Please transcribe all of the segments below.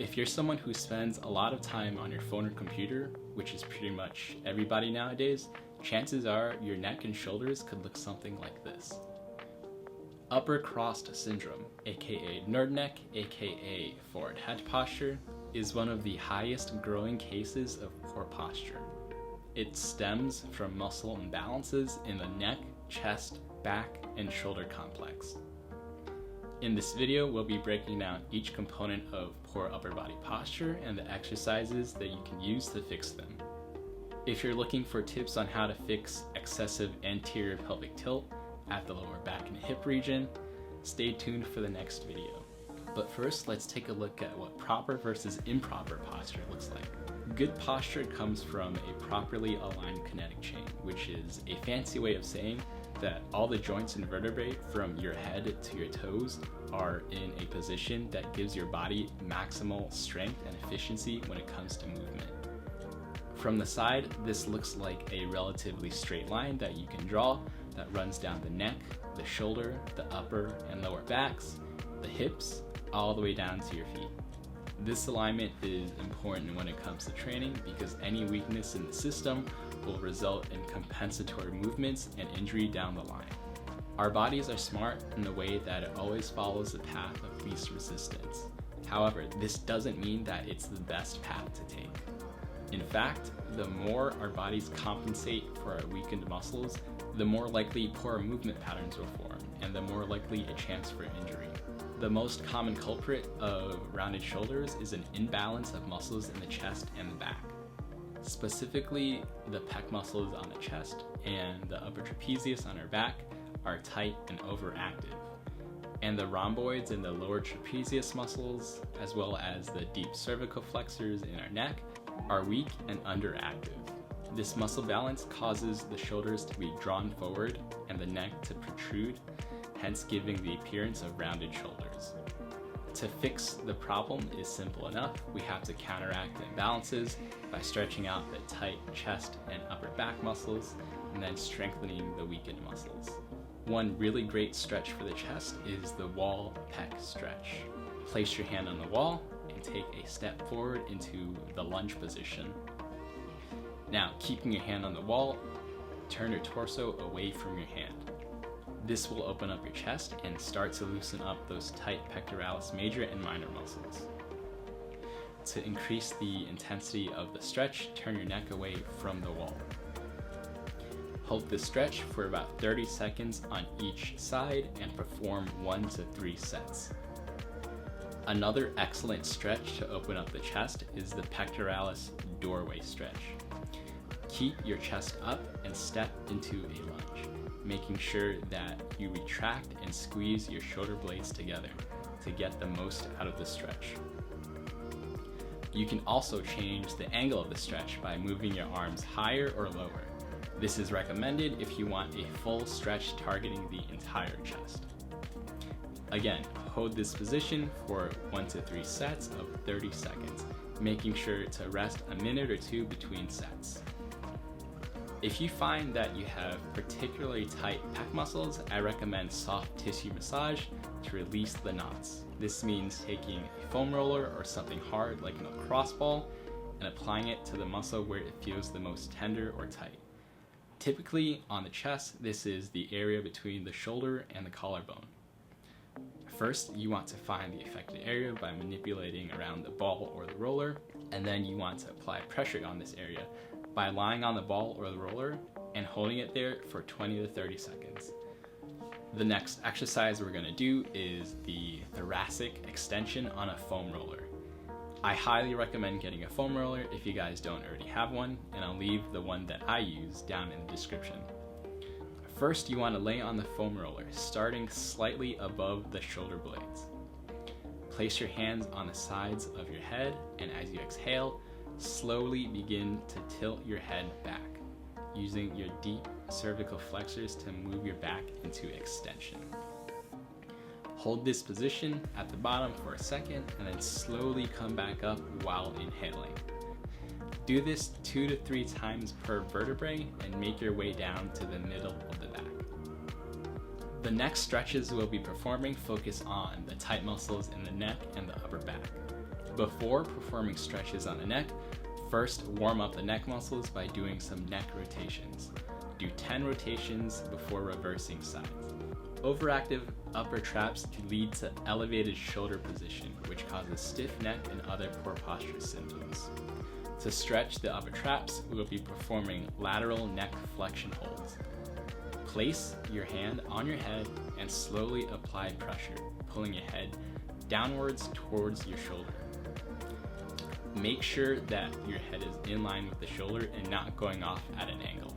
If you're someone who spends a lot of time on your phone or computer, which is pretty much everybody nowadays, chances are your neck and shoulders could look something like this. Upper crossed syndrome, aka nerd neck, aka forward head posture, is one of the highest growing cases of poor posture. It stems from muscle imbalances in the neck, chest, back, and shoulder complex. In this video, we'll be breaking down each component of poor upper body posture and the exercises that you can use to fix them. If you're looking for tips on how to fix excessive anterior pelvic tilt at the lower back and hip region, stay tuned for the next video. But first, let's take a look at what proper versus improper posture looks like. Good posture comes from a properly aligned kinetic chain, which is a fancy way of saying that all the joints and vertebrae from your head to your toes are in a position that gives your body maximal strength and efficiency when it comes to movement. From the side, this looks like a relatively straight line that you can draw that runs down the neck, the shoulder, the upper and lower backs, the hips, all the way down to your feet. This alignment is important when it comes to training because any weakness in the system will result in compensatory movements and injury down the line. Our bodies are smart in the way that it always follows the path of least resistance. However, this doesn't mean that it's the best path to take. In fact, the more our bodies compensate for our weakened muscles, the more likely poor movement patterns will form, and the more likely a chance for injury. The most common culprit of rounded shoulders is an imbalance of muscles in the chest and the back. Specifically, the pec muscles on the chest and the upper trapezius on our back are tight and overactive. And the rhomboids and the lower trapezius muscles, as well as the deep cervical flexors in our neck, are weak and underactive. This muscle balance causes the shoulders to be drawn forward and the neck to protrude, hence giving the appearance of rounded shoulders. To fix the problem is simple enough. We have to counteract the imbalances by stretching out the tight chest and upper back muscles and then strengthening the weakened muscles. One really great stretch for the chest is the wall pec stretch. Place your hand on the wall and take a step forward into the lunge position. Now, keeping your hand on the wall, turn your torso away from your hand. This will open up your chest and start to loosen up those tight pectoralis major and minor muscles. To increase the intensity of the stretch, turn your neck away from the wall. Hold this stretch for about 30 seconds on each side and perform 1 to 3 sets. Another excellent stretch to open up the chest is the pectoralis doorway stretch. Keep your chest up and step into a lunge, making sure that you retract and squeeze your shoulder blades together to get the most out of the stretch. You can also change the angle of the stretch by moving your arms higher or lower. This is recommended if you want a full stretch targeting the entire chest. Again, hold this position for 1 to 3 sets of 30 seconds, making sure to rest a minute or two between sets. If you find that you have particularly tight pec muscles, I recommend soft tissue massage to release the knots. This means taking a foam roller or something hard like a lacrosse ball and applying it to the muscle where it feels the most tender or tight. Typically on the chest, this is the area between the shoulder and the collarbone. First, you want to find the affected area by manipulating around the ball or the roller, and then you want to apply pressure on this area by lying on the ball or the roller and holding it there for 20 to 30 seconds. The next exercise we're going to do is the thoracic extension on a foam roller. I highly recommend getting a foam roller if you guys don't already have one, and I'll leave the one that I use down in the description. First, you want to lay on the foam roller, starting slightly above the shoulder blades. Place your hands on the sides of your head, and as you exhale, slowly begin to tilt your head back, using your deep cervical flexors to move your back into extension. Hold this position at the bottom for a second and then slowly come back up while inhaling. Do this 2 to 3 times per vertebrae and make your way down to the middle of the back. The next stretches we'll be performing focus on the tight muscles in the neck and the upper back. Before performing stretches on the neck, first warm up the neck muscles by doing some neck rotations. Do 10 rotations before reversing sides. Overactive upper traps can lead to elevated shoulder position, which causes stiff neck and other poor posture symptoms. To stretch the upper traps, we will be performing lateral neck flexion holds. Place your hand on your head and slowly apply pressure, pulling your head downwards towards your shoulder. Make sure that your head is in line with the shoulder and not going off at an angle.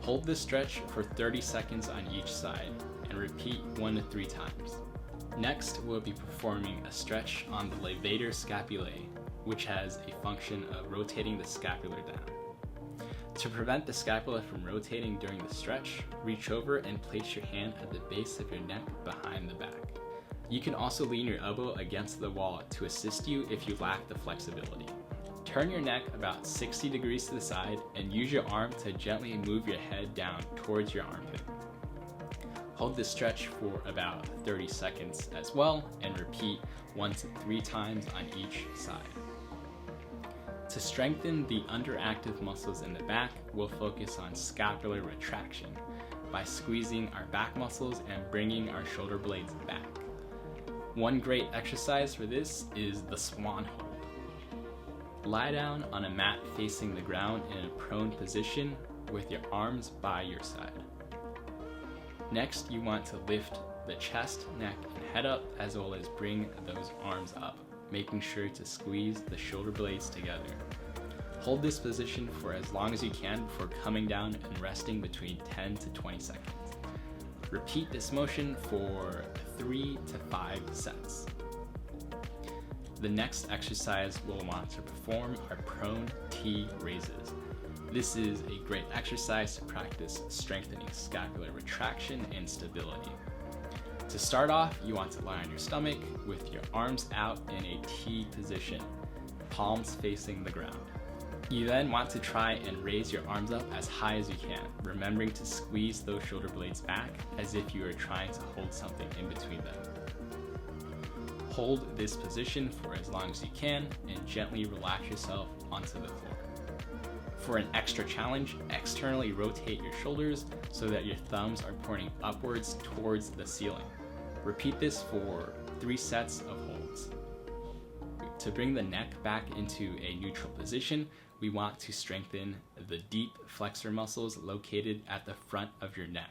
Hold this stretch for 30 seconds on each side and repeat 1 to 3 times. Next, we'll be performing a stretch on the levator scapulae, which has a function of rotating the scapula down. To prevent the scapula from rotating during the stretch, reach over and place your hand at the base of your neck behind the back. You can also lean your elbow against the wall to assist you if you lack the flexibility. Turn your neck about 60 degrees to the side and use your arm to gently move your head down towards your armpit. Hold this stretch for about 30 seconds as well and repeat 1 to 3 times on each side. To strengthen the underactive muscles in the back, we'll focus on scapular retraction by squeezing our back muscles and bringing our shoulder blades back. One great exercise for this is the swan hold. Lie down on a mat facing the ground in a prone position with your arms by your side. Next, you want to lift the chest, neck, and head up, as well as bring those arms up, making sure to squeeze the shoulder blades together. Hold this position for as long as you can before coming down and resting between 10 to 20 seconds. Repeat this motion for 3 to 5 sets. The next exercise we'll want to perform are prone T raises. This is a great exercise to practice strengthening scapular retraction and stability. To start off, you want to lie on your stomach with your arms out in a T position, palms facing the ground. You then want to try and raise your arms up as high as you can, remembering to squeeze those shoulder blades back as if you are trying to hold something in between them. Hold this position for as long as you can and gently relax yourself onto the floor. For an extra challenge, externally rotate your shoulders so that your thumbs are pointing upwards towards the ceiling. Repeat this for 3 sets of holds. To bring the neck back into a neutral position, we want to strengthen the deep flexor muscles located at the front of your neck.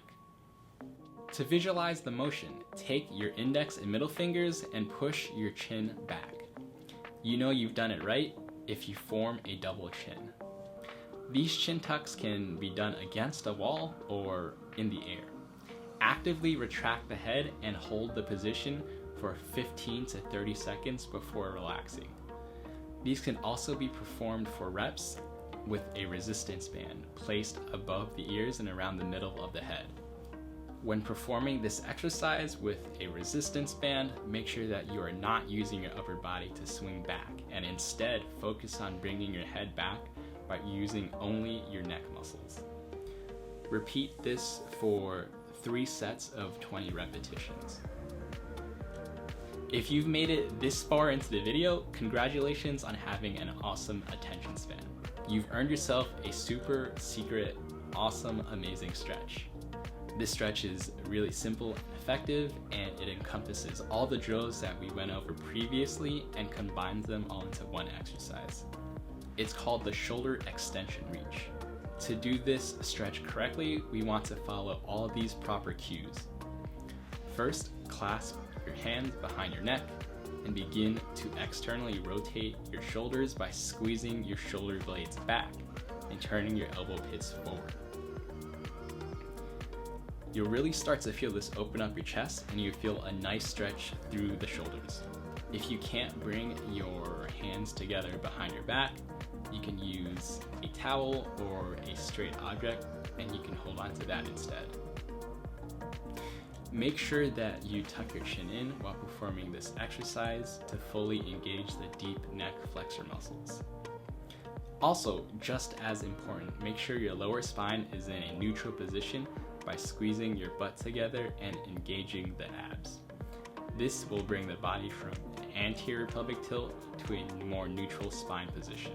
To visualize the motion, take your index and middle fingers and push your chin back. You know you've done it right if you form a double chin. These chin tucks can be done against a wall or in the air. Actively retract the head and hold the position for 15 to 30 seconds before relaxing. These can also be performed for reps with a resistance band placed above the ears and around the middle of the head. When performing this exercise with a resistance band, make sure that you are not using your upper body to swing back and instead focus on bringing your head back by using only your neck muscles. Repeat this for 3 sets of 20 repetitions. If you've made it this far into the video, congratulations on having an awesome attention span. You've earned yourself a super secret, awesome, amazing stretch. This stretch is really simple and effective, and it encompasses all the drills that we went over previously and combines them all into one exercise. It's called the shoulder extension reach. To do this stretch correctly, we want to follow all these proper cues. First, clasp your hands behind your neck and begin to externally rotate your shoulders by squeezing your shoulder blades back and turning your elbow pits forward. You'll really start to feel this open up your chest and you feel a nice stretch through the shoulders. If you can't bring your hands together behind your back, you can use a towel or a straight object and you can hold on to that instead. Make sure that you tuck your chin in while performing this exercise to fully engage the deep neck flexor muscles. Also, just as important, make sure your lower spine is in a neutral position by squeezing your butt together and engaging the abs. This will bring the body from an anterior pelvic tilt to a more neutral spine position.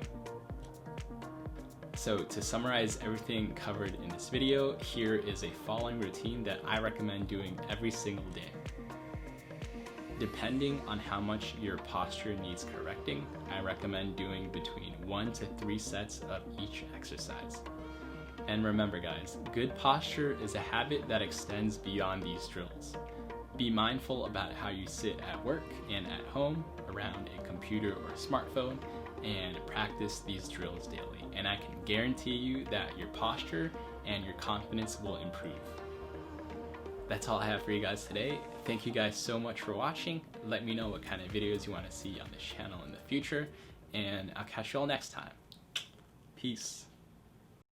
So to summarize everything covered in this video, here is a following routine that I recommend doing every single day. Depending on how much your posture needs correcting, I recommend doing between 1 to 3 sets of each exercise. And remember guys, good posture is a habit that extends beyond these drills. Be mindful about how you sit at work and at home, around a computer or a smartphone, and practice these drills daily. And I can guarantee you that your posture and your confidence will improve. That's all I have for you guys today. Thank you guys so much for watching. Let me know what kind of videos you want to see on this channel in the future, and I'll catch you all next time. Peace.